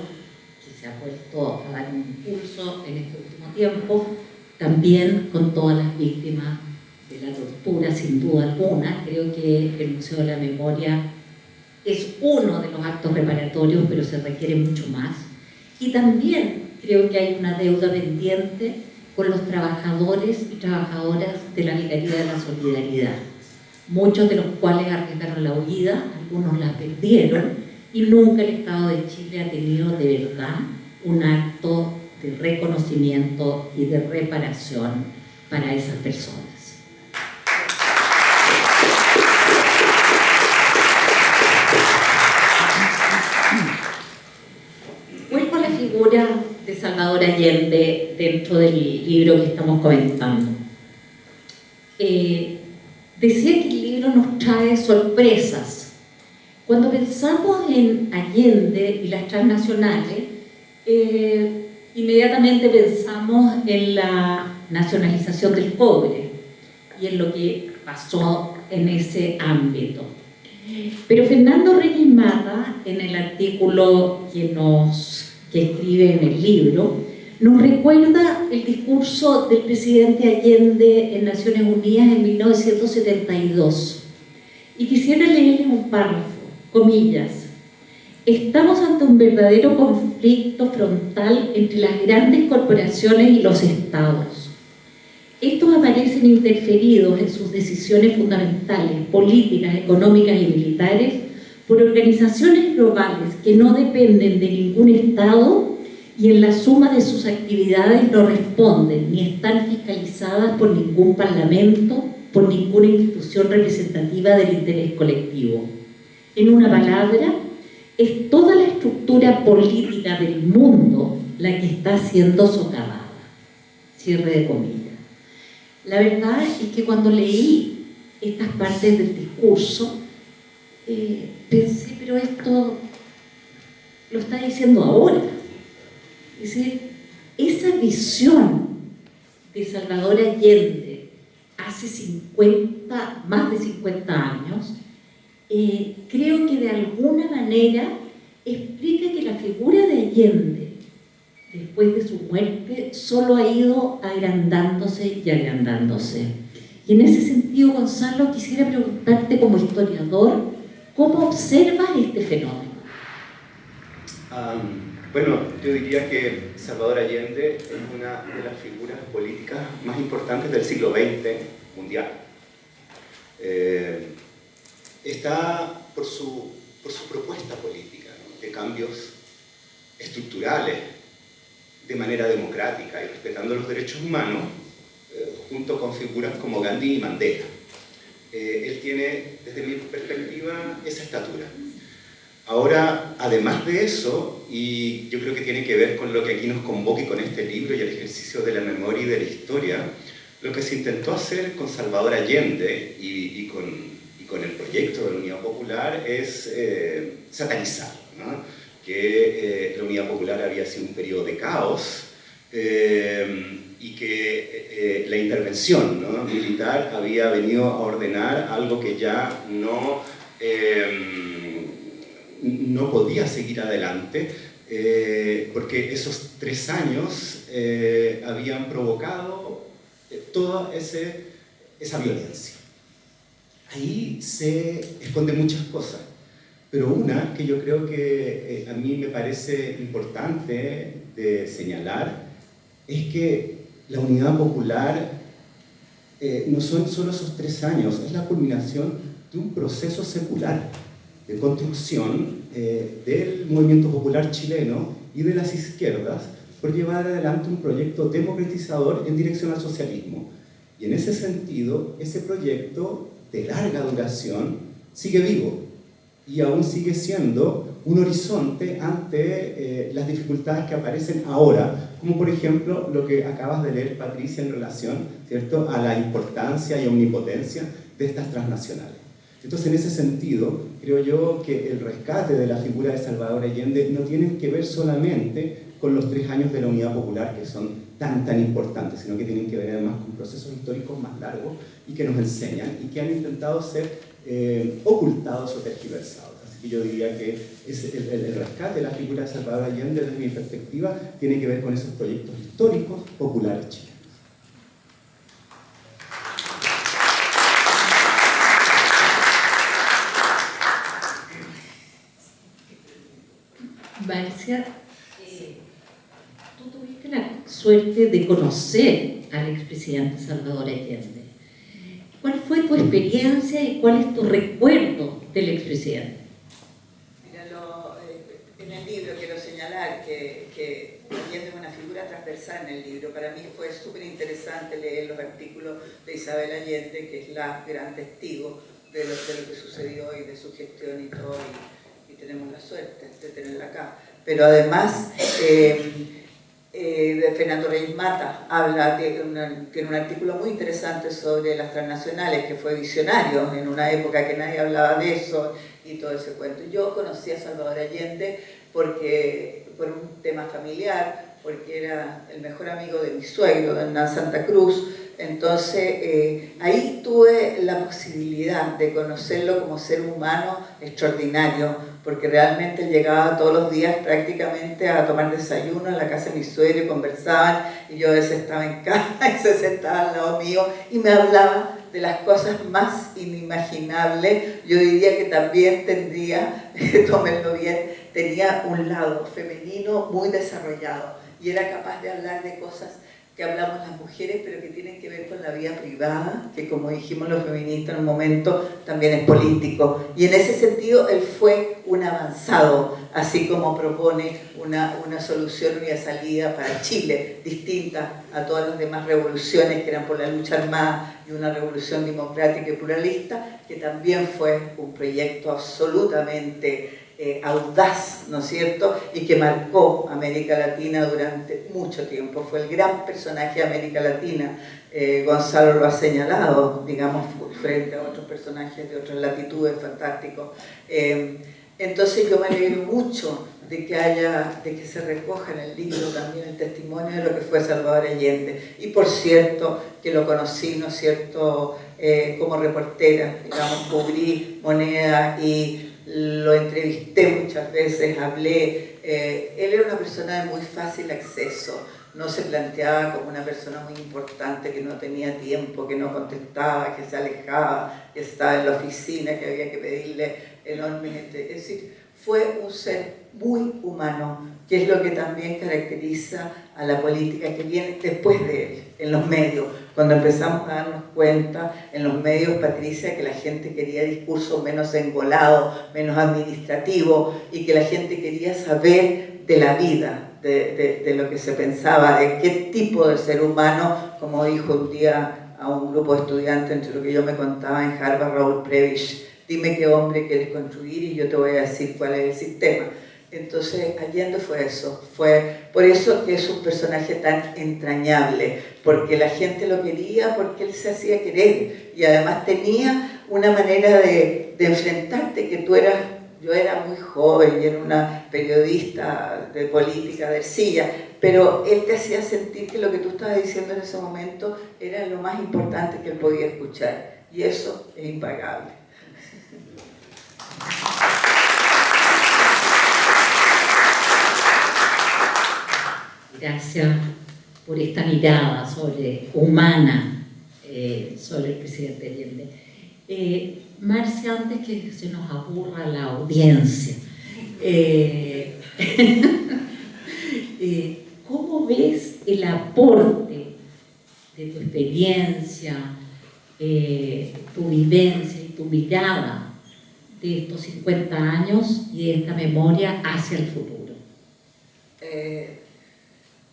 que se ha vuelto a dar un impulso en este último tiempo, también con todas las víctimas de la tortura, sin duda alguna. Creo que el Museo de la Memoria es uno de los actos reparatorios, pero se requiere mucho más. Y también creo que hay una deuda pendiente con los trabajadores y trabajadoras de la Vicaría de la Solidaridad, muchos de los cuales arriesgaron la huida, algunos la perdieron, y nunca el Estado de Chile ha tenido de verdad un acto de reconocimiento y de reparación para esas personas. Figura de Salvador Allende dentro del libro que estamos comentando. Decía que el libro nos trae sorpresas. Cuando pensamos en Allende y las transnacionales, inmediatamente pensamos en la nacionalización del cobre y en lo que pasó en ese ámbito. Pero Fernando Reyes Mata, en el artículo que escribe en el libro, nos recuerda el discurso del presidente Allende en Naciones Unidas en 1972. Y quisiera leerles un párrafo, comillas: estamos ante un verdadero conflicto frontal entre las grandes corporaciones y los estados. Estos aparecen interferidos en sus decisiones fundamentales, políticas, económicas y militares, por organizaciones globales que no dependen de ningún Estado y en la suma de sus actividades no responden ni están fiscalizadas por ningún parlamento, por ninguna institución representativa del interés colectivo. En una palabra, es toda la estructura política del mundo la que está siendo socavada. Cierre de comillas. La verdad es que cuando leí estas partes del discurso, pensé, pero esto lo está diciendo ahora. Es decir, esa visión de Salvador Allende hace más de 50 años, creo que de alguna manera explica que la figura de Allende, después de su muerte, solo ha ido agrandándose y agrandándose. Y en ese sentido, Gonzalo, quisiera preguntarte como historiador, ¿cómo observas este fenómeno? Bueno, yo diría que Salvador Allende es una de las figuras políticas más importantes del siglo XX mundial. Está por su propuesta política, ¿no?, de cambios estructurales, de manera democrática y respetando los derechos humanos, junto con figuras como Gandhi y Mandela. Él tiene, desde mi perspectiva, esa estatura. Ahora, además de eso, y yo creo que tiene que ver con lo que aquí nos convoca y con este libro y el ejercicio de la memoria y de la historia, lo que se intentó hacer con Salvador Allende y con el proyecto de la Unidad Popular es satanizar, ¿no?, que la Unidad Popular había sido un periodo de caos y que la intervención, ¿no?, militar había venido a ordenar algo que ya no podía seguir adelante, porque esos 3 años habían provocado toda esa violencia. Ahí se esconden muchas cosas, pero una que yo creo que a mí me parece importante de señalar es que la unidad popular no son solo esos 3 años, es la culminación de un proceso secular de construcción del movimiento popular chileno y de las izquierdas por llevar adelante un proyecto democratizador en dirección al socialismo. Y en ese sentido, ese proyecto de larga duración sigue vivo y aún sigue siendo un horizonte ante las dificultades que aparecen ahora, como por ejemplo lo que acabas de leer, Patricia, en relación, ¿cierto?, a la importancia y omnipotencia de estas transnacionales. Entonces, en ese sentido, creo yo que el rescate de la figura de Salvador Allende no tiene que ver solamente con los 3 años de la Unidad Popular, que son tan importantes, sino que tienen que ver además con procesos históricos más largos y que nos enseñan y que han intentado ser ocultados o tergiversados. Así que yo diría que el rescate de la figura de Salvador Allende, desde mi perspectiva, tiene que ver con esos proyectos históricos populares chilenos. Marcia, tú tuviste la suerte de conocer al expresidente Salvador Allende. ¿Cuál fue tu experiencia y cuál es tu recuerdo del expresidente? Mira, en el libro quiero señalar que Allende es una figura transversal en el libro. Para mí fue súper interesante leer los artículos de Isabel Allende, que es la gran testigo de lo que sucedió y de su gestión y todo, y tenemos la suerte de tenerla acá. Pero además, de Fernando Reyes Mata tiene un artículo muy interesante sobre las transnacionales, que fue visionario en una época que nadie hablaba de eso y todo ese cuento. Yo conocí a Salvador Allende por un tema familiar, porque era el mejor amigo de mi suegro, don Hernán Santa Cruz. Entonces, ahí tuve la posibilidad de conocerlo como ser humano extraordinario, porque realmente él llegaba todos los días prácticamente a tomar desayuno en la casa de mi suegro y conversaban, y yo a veces estaba en casa y se sentaba al lado mío y me hablaba de las cosas más inimaginables. Yo diría que también tómenlo bien, tenía un lado femenino muy desarrollado y era capaz de hablar de cosas que hablamos las mujeres, pero que tienen que ver con la vida privada, que como dijimos los feministas en un momento, también es político. Y en ese sentido, él fue un avanzado, así como propone una solución y una salida para Chile, distinta a todas las demás revoluciones que eran por la lucha armada y una revolución democrática y pluralista, que también fue un proyecto absolutamente audaz, ¿no es cierto?, y que marcó América Latina durante mucho tiempo. Fue el gran personaje de América Latina. Gonzalo lo ha señalado, digamos, frente a otros personajes de otras latitudes fantásticos. Entonces yo me alegro mucho de que se recoja en el libro también el testimonio de lo que fue Salvador Allende. Y por cierto, que lo conocí, ¿no es cierto?, como reportera, digamos, cubrí Moneda y lo entrevisté muchas veces, hablé. Él era una persona de muy fácil acceso, no se planteaba como una persona muy importante, que no tenía tiempo, que no contestaba, que se alejaba, que estaba en la oficina, que había que pedirle enormemente. Es decir, fue un ser muy humano, que es lo que también caracteriza a la política que viene después de él, en los medios. Cuando empezamos a darnos cuenta en los medios, Patricia, que la gente quería discursos menos engolados, menos administrativos, y que la gente quería saber de la vida, de lo que se pensaba, de qué tipo de ser humano, como dijo un día a un grupo de estudiantes, entre lo que yo me contaba en Harvard, Raúl Prebisch: dime qué hombre quieres construir y yo te voy a decir cuál es el sistema. Entonces Allende fue eso, fue por eso que es un personaje tan entrañable, porque la gente lo quería, porque él se hacía querer y además tenía una manera de enfrentarte, que yo era muy joven y era una periodista de política de arcilla, pero él te hacía sentir que lo que tú estabas diciendo en ese momento era lo más importante que él podía escuchar, y eso es impagable. Gracias por esta mirada humana sobre el presidente Allende. Marcia, antes que se nos aburra la audiencia, ¿cómo ves el aporte de tu experiencia, tu vivencia y tu mirada de estos 50 años y de esta memoria hacia el futuro?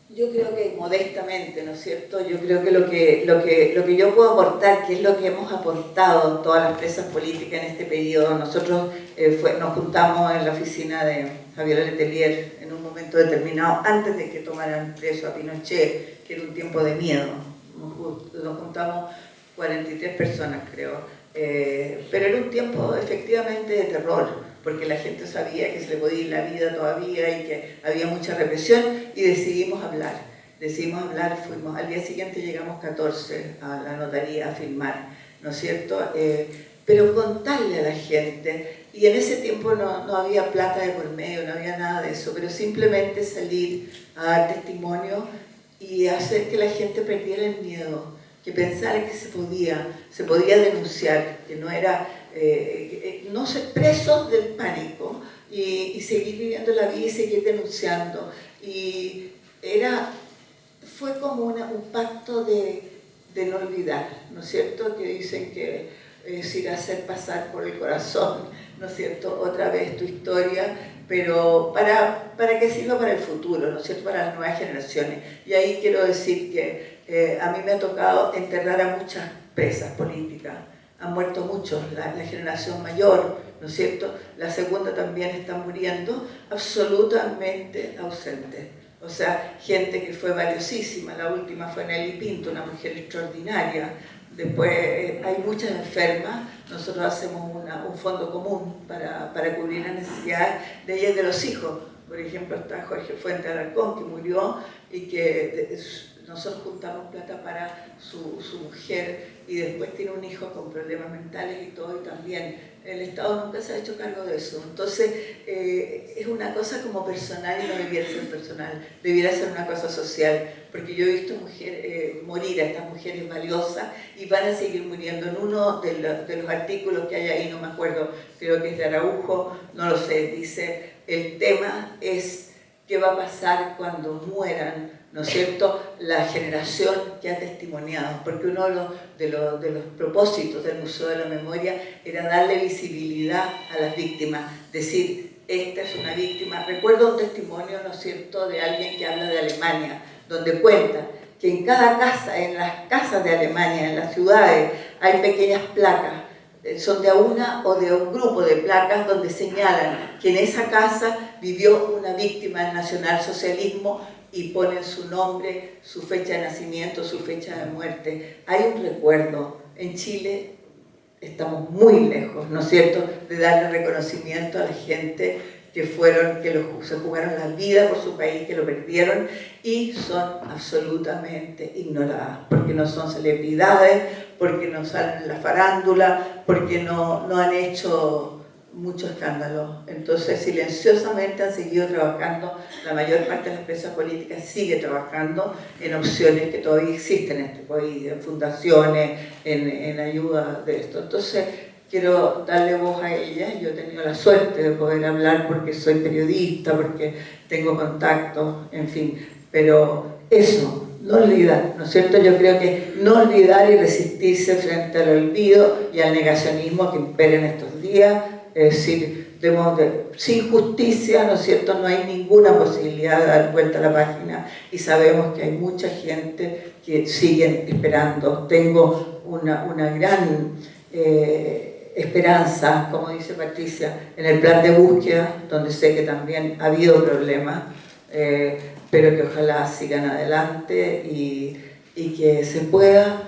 Yo creo que modestamente, ¿no es cierto? Yo creo que lo que yo puedo aportar, que es lo que hemos aportado todas las presas políticas en este periodo. Nosotros nos juntamos en la oficina de Javier Letelier en un momento determinado, antes de que tomaran preso a Pinochet, que era un tiempo de miedo. Nos juntamos 43 personas, creo. Pero era un tiempo efectivamente de terror, porque la gente sabía que se le podía ir la vida todavía y que había mucha represión, y decidimos hablar, fuimos, al día siguiente llegamos 14 a la notaría a firmar, ¿no es cierto? Pero contarle a la gente, y en ese tiempo no había plata de por medio, no había nada de eso, pero simplemente salir a dar testimonio y hacer que la gente perdiera el miedo, que pensara que se podía denunciar, que no era, no ser presos del pánico y seguir viviendo la vida y seguir denunciando. Y fue como un pacto de no olvidar, ¿no es cierto? Que dicen que es ir a hacer pasar por el corazón, ¿no es cierto?, otra vez tu historia, pero para que sirva para el futuro, ¿no es cierto?, para las nuevas generaciones. Y ahí quiero decir que a mí me ha tocado enterrar a muchas presas políticas, han muerto muchos, la generación mayor, ¿no es cierto?, la segunda también está muriendo, absolutamente ausente. O sea, gente que fue valiosísima, la última fue Nelly Pinto, una mujer extraordinaria. Después hay muchas enfermas, nosotros hacemos un fondo común para cubrir las necesidades de ellas y de los hijos. Por ejemplo, está Jorge Fuente Alarcón, que murió y que nosotros juntamos plata para su mujer, y después tiene un hijo con problemas mentales y todo, y también el Estado nunca se ha hecho cargo de eso. Entonces, es una cosa como personal y no debiera ser personal, debiera ser una cosa social, porque yo he visto morir a estas mujeres valiosas y van a seguir muriendo. En uno de los artículos que hay ahí, no me acuerdo, creo que es de Araujo, no lo sé, dice: el tema es qué va a pasar cuando mueran, ¿no es cierto?, la generación que ha testimoniado, porque uno de los propósitos del Museo de la Memoria era darle visibilidad a las víctimas, decir, esta es una víctima. Recuerdo un testimonio, ¿no es cierto?, de alguien que habla de Alemania, donde cuenta que en cada casa, en las casas de Alemania, en las ciudades, hay pequeñas placas, son de una o de un grupo de placas donde señalan que en esa casa vivió una víctima del nacionalsocialismo, y ponen su nombre, su fecha de nacimiento, su fecha de muerte. Hay un recuerdo. En Chile estamos muy lejos, ¿no es cierto?, de darle reconocimiento a la gente que se jugaron la vida por su país, que lo perdieron y son absolutamente ignoradas, porque no son celebridades, porque no salen en la farándula, porque no han hecho mucho escándalo. Entonces, silenciosamente han seguido trabajando. La mayor parte de las presas políticas sigue trabajando en opciones que todavía existen en este país, en fundaciones, en ayuda de esto. Entonces, quiero darle voz a ellas. Yo he tenido la suerte de poder hablar porque soy periodista, porque tengo contactos, en fin. Pero eso, no olvidar, ¿no es cierto? Yo creo que no olvidar y resistirse frente al olvido y al negacionismo que impera en estos días. Es decir, sin justicia, ¿no es cierto?, no hay ninguna posibilidad de dar vuelta a la página, y sabemos que hay mucha gente que siguen esperando. Tengo una gran esperanza, como dice Patricia, en el plan de búsqueda, donde sé que también ha habido problemas, pero que ojalá sigan adelante y que se pueda,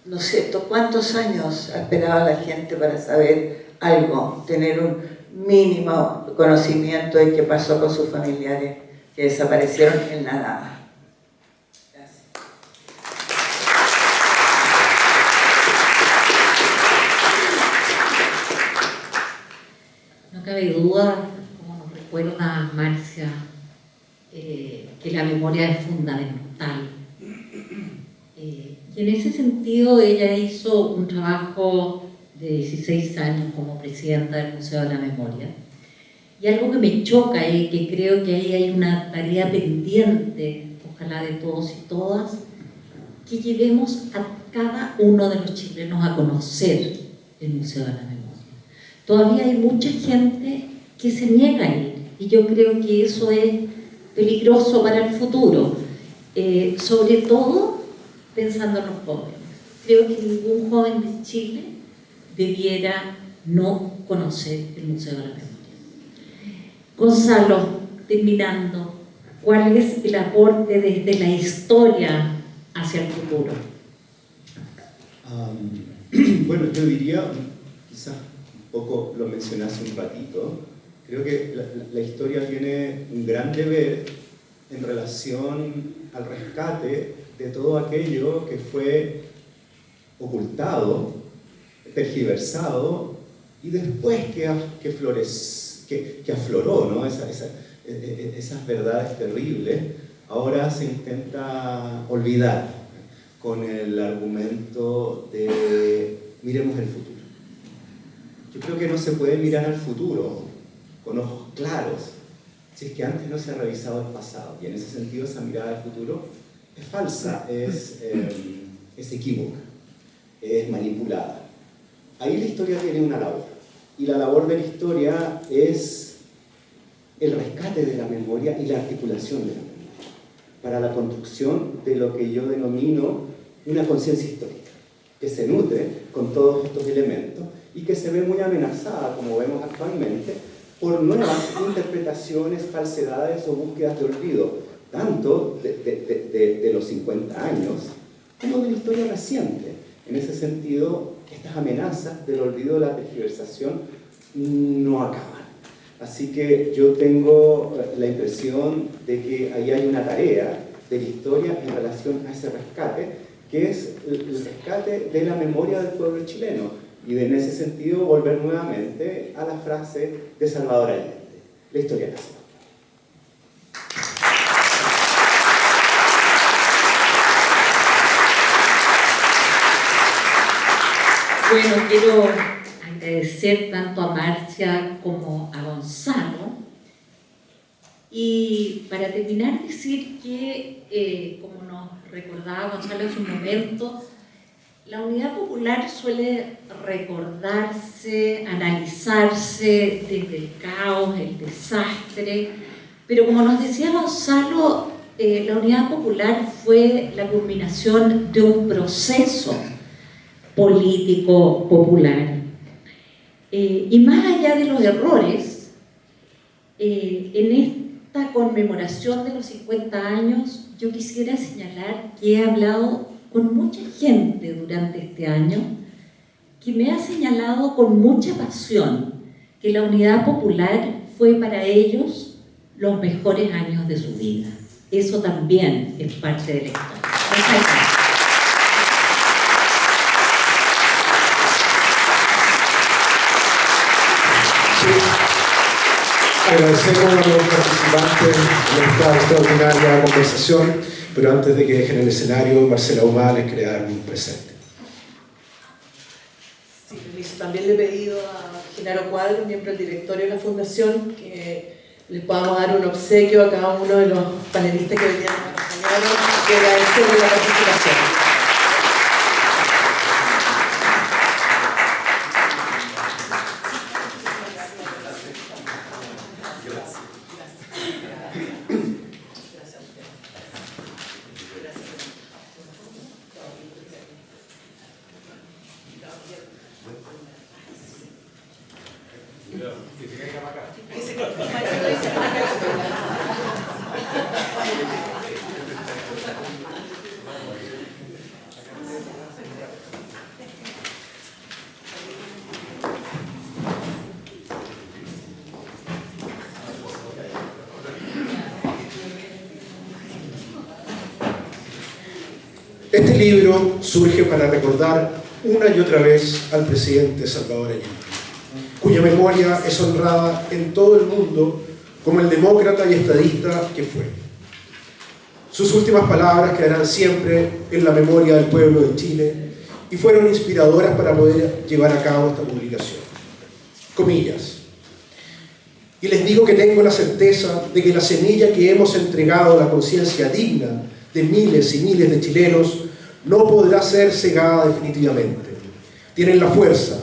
¿no es cierto?, ¿cuántos años ha esperado la gente para saber algo, tener un mínimo conocimiento de qué pasó con sus familiares que desaparecieron en la nada? Gracias. No cabe duda, como nos recuerda Marcia, que la memoria es fundamental Y en ese sentido ella hizo un trabajo de 16 años como presidenta del Museo de la Memoria. Y algo que me choca y que creo que ahí hay una tarea pendiente, ojalá de todos y todas, que llevemos a cada uno de los chilenos a conocer el Museo de la Memoria. Todavía hay mucha gente que se niega a ir, y yo creo que eso es peligroso para el futuro, sobre todo pensando en los jóvenes. Creo que ningún joven de Chile debiera no conocer el Museo de la Memoria. Gonzalo, terminando, ¿cuál es el aporte desde la historia hacia el futuro? Bueno, yo diría, quizás un poco lo mencioné hace un ratito, creo que la historia tiene un gran deber en relación al rescate de todo aquello que fue ocultado, tergiversado y después que afloró, ¿no? Esas verdades terribles, ahora se intenta olvidar con el argumento de miremos el futuro. Yo creo que no se puede mirar al futuro con ojos claros si es que antes no se ha revisado el pasado, y en ese sentido esa mirada al futuro es falsa, es equívoca, es manipulada. Ahí la historia tiene una labor, y la labor de la historia es el rescate de la memoria y la articulación de la memoria para la construcción de lo que yo denomino una conciencia histórica, que se nutre con todos estos elementos y que se ve muy amenazada, como vemos actualmente, por nuevas interpretaciones, falsedades o búsquedas de olvido, tanto de los 50 años como de la historia reciente. En ese sentido, estas amenazas del olvido, de la tergiversación, no acaban. Así que yo tengo la impresión de que ahí hay una tarea de la historia en relación a ese rescate, que es el rescate de la memoria del pueblo chileno, y en ese sentido volver nuevamente a la frase de Salvador Allende: la historia nacional. Bueno, quiero agradecer tanto a Marcia como a Gonzalo, y para terminar decir que, como nos recordaba Gonzalo en su momento, la Unidad Popular suele recordarse, analizarse desde el caos, el desastre, pero como nos decía Gonzalo, la Unidad Popular fue la culminación de un proceso político popular. Y más allá de los errores, en esta conmemoración de los 50 años, yo quisiera señalar que he hablado con mucha gente durante este año que me ha señalado con mucha pasión que la Unidad Popular fue para ellos los mejores años de su vida. Eso también es parte de la historia. Muchas gracias. Agradecemos a los participantes de esta extraordinaria conversación, pero antes de que dejen el escenario, Marcela Humá les quería dar un presente. Sí, permiso. También le he pedido a Genaro Cuadro, miembro del directorio de la Fundación, que les podamos dar un obsequio a cada uno de los panelistas que venían a acompañarnos, que agradecerles la participación. Este libro surge para recordar una y otra vez al presidente Salvador Allende, cuya memoria es honrada en todo el mundo como el demócrata y estadista que fue. Sus últimas palabras quedarán siempre en la memoria del pueblo de Chile y fueron inspiradoras para poder llevar a cabo esta publicación. Comillas. Y les digo que tengo la certeza de que la semilla que hemos entregado a la conciencia digna de miles y miles de chilenos no podrá ser cegada definitivamente. Tienen la fuerza,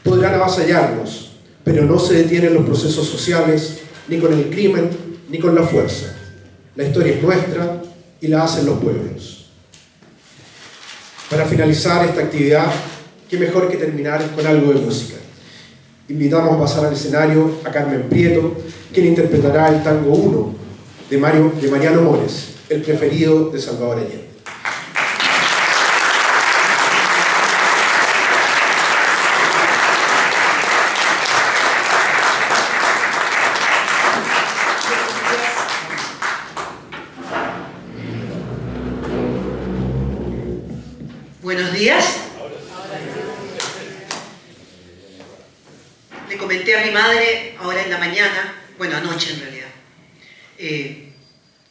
podrán avasallarnos, pero no se detienen los procesos sociales, ni con el crimen, ni con la fuerza. La historia es nuestra y la hacen los pueblos. Para finalizar esta actividad, qué mejor que terminar con algo de música. Invitamos a pasar al escenario a Carmen Prieto, quien interpretará el tango 1 de Mariano Mores, el preferido de Salvador Allende. Buenos días. Le comenté a mi madre ahora en la mañana, bueno, anoche en realidad,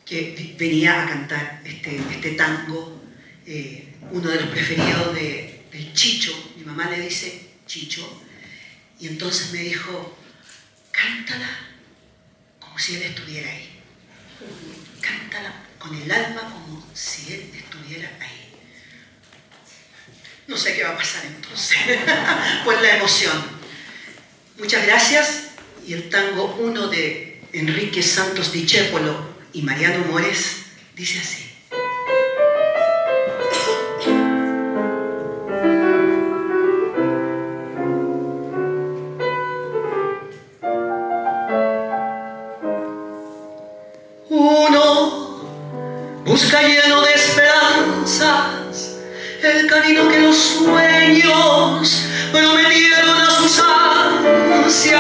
que venía a cantar este tango, uno de los preferidos del Chicho. Mi mamá le dice Chicho, y entonces me dijo, cántala como si él estuviera ahí. Cántala con el alma como si él estuviera ahí. No sé qué va a pasar entonces, pues la emoción. Muchas gracias, y el tango 1 de Enrique Santos Discépolo y Mariano Mores dice así. Uno busca lleno de esperanzas el camino que los sueños prometieron a sus ansias.